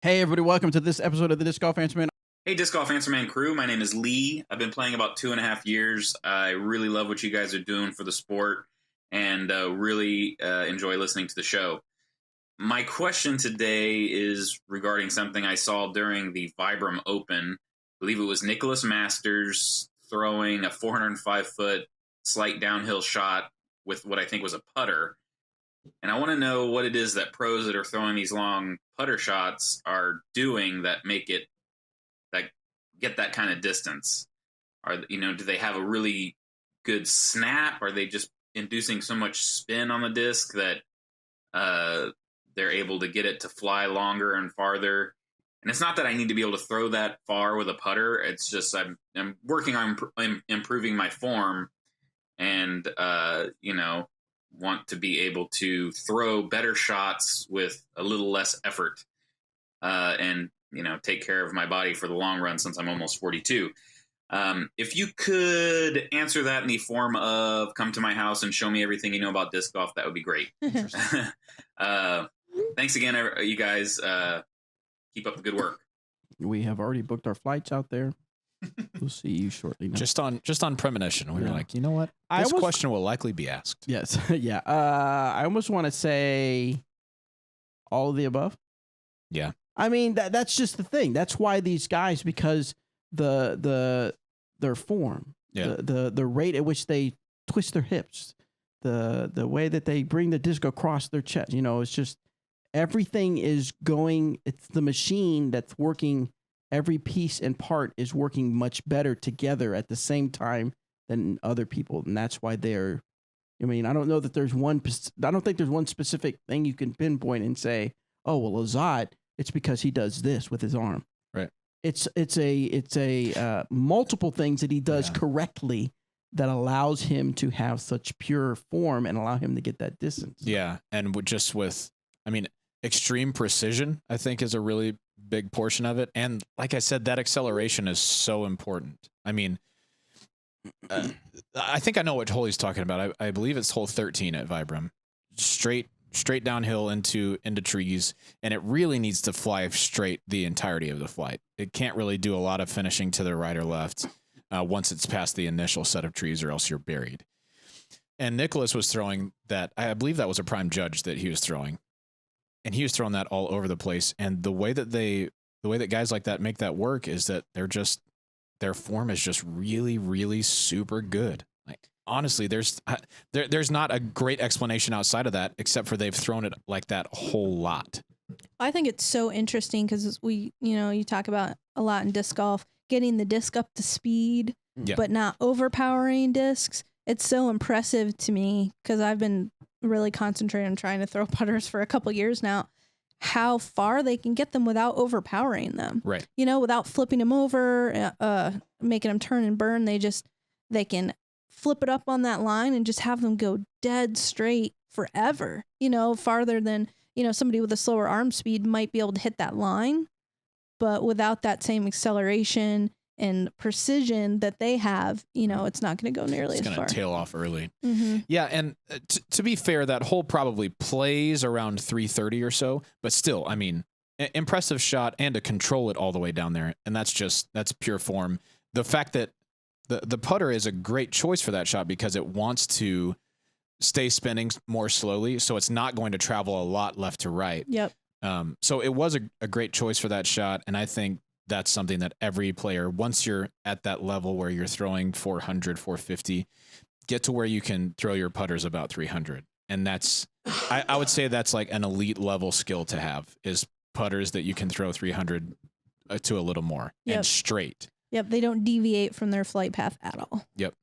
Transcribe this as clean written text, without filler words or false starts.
Hey everybody, welcome to this episode of the Disc Golf Answer Man. Hey, Disc Golf Answer Man crew. My name is Lee. I've been playing about 2.5 years. I really love what you guys are doing for the sport and really enjoy listening to the show. My question today is regarding something I saw during the Vibram Open. I believe it was Nicholas Masters throwing a 405-foot slight downhill shot with what I think was a putter. And I want to know what it is that pros that are throwing these long putter shots are doing that make it, that get that kind of distance. Do they have a really good snap? Are they just inducing so much spin on the disc that they're able to get it to fly longer and farther? And it's not that I need to be able to throw that far with a putter. It's just I'm working on improving my form and, want to be able to throw better shots with a little less effort and take care of my body for the long run since I'm almost 42. If you could answer that in the form of come to my house and show me everything you know about disc golf, that would be great. Thanks again, you guys. Keep up the good work. We have already booked our flights out there. We'll see you shortly. Now. Just on premonition, we were like, you know what? This question will likely be asked. Yes, yeah. I almost want to say all of the above. Yeah. I mean that's just the thing. That's why these guys, because their form, the rate at which they twist their hips, the way that they bring the disc across their chest. It's just everything is going. It's the machine that's working. Every piece and part is working much better together at the same time than other people. And that's why they're, I don't know that there's I don't think there's one specific thing you can pinpoint and say, oh, well, Azad, it's because he does this with his arm. Right. It's a multiple things that he does correctly that allows him to have such pure form and allow him to get that distance. Yeah. And extreme precision, I think, is a really big portion of it. And like I said, that acceleration is so important. I think I know what hole he's talking about. I believe it's hole 13 at Vibram. Straight downhill into trees, and it really needs to fly straight the entirety of the flight. It can't really do a lot of finishing to the right or left once it's past the initial set of trees, or else you're buried. And Nicholas was throwing that. I believe that was a prime judge that he was throwing. And he was throwing that all over the place. And the way that guys like that make that work is that their form is just really, really super good. Like, honestly, there's not a great explanation outside of that, except for they've thrown it like that a whole lot. I think it's so interesting because you talk about a lot in disc golf, getting the disc up to speed, but not overpowering discs. It's so impressive to me because I've been really concentrating on trying to throw putters for a couple years now, how far they can get them without overpowering them. Right. Without flipping them over, making them turn and burn. They can flip it up on that line and just have them go dead straight forever, farther than, somebody with a slower arm speed might be able to hit that line, but without that same acceleration and precision that they have, it's not going to go nearly as far. It's going to tail off early. Mm-hmm. Yeah, and to be fair, that hole probably plays around 330 or so, but still, impressive shot and to control it all the way down there, and that's pure form. The fact that the putter is a great choice for that shot because it wants to stay spinning more slowly, so it's not going to travel a lot left to right. Yep. So it was a great choice for that shot, and I think that's something that every player, once you're at that level where you're throwing 400, 450, get to where you can throw your putters about 300. And that's, I would say that's like an elite level skill to have, is putters that you can throw 300 to a little more and straight. Yep. They don't deviate from their flight path at all. Yep.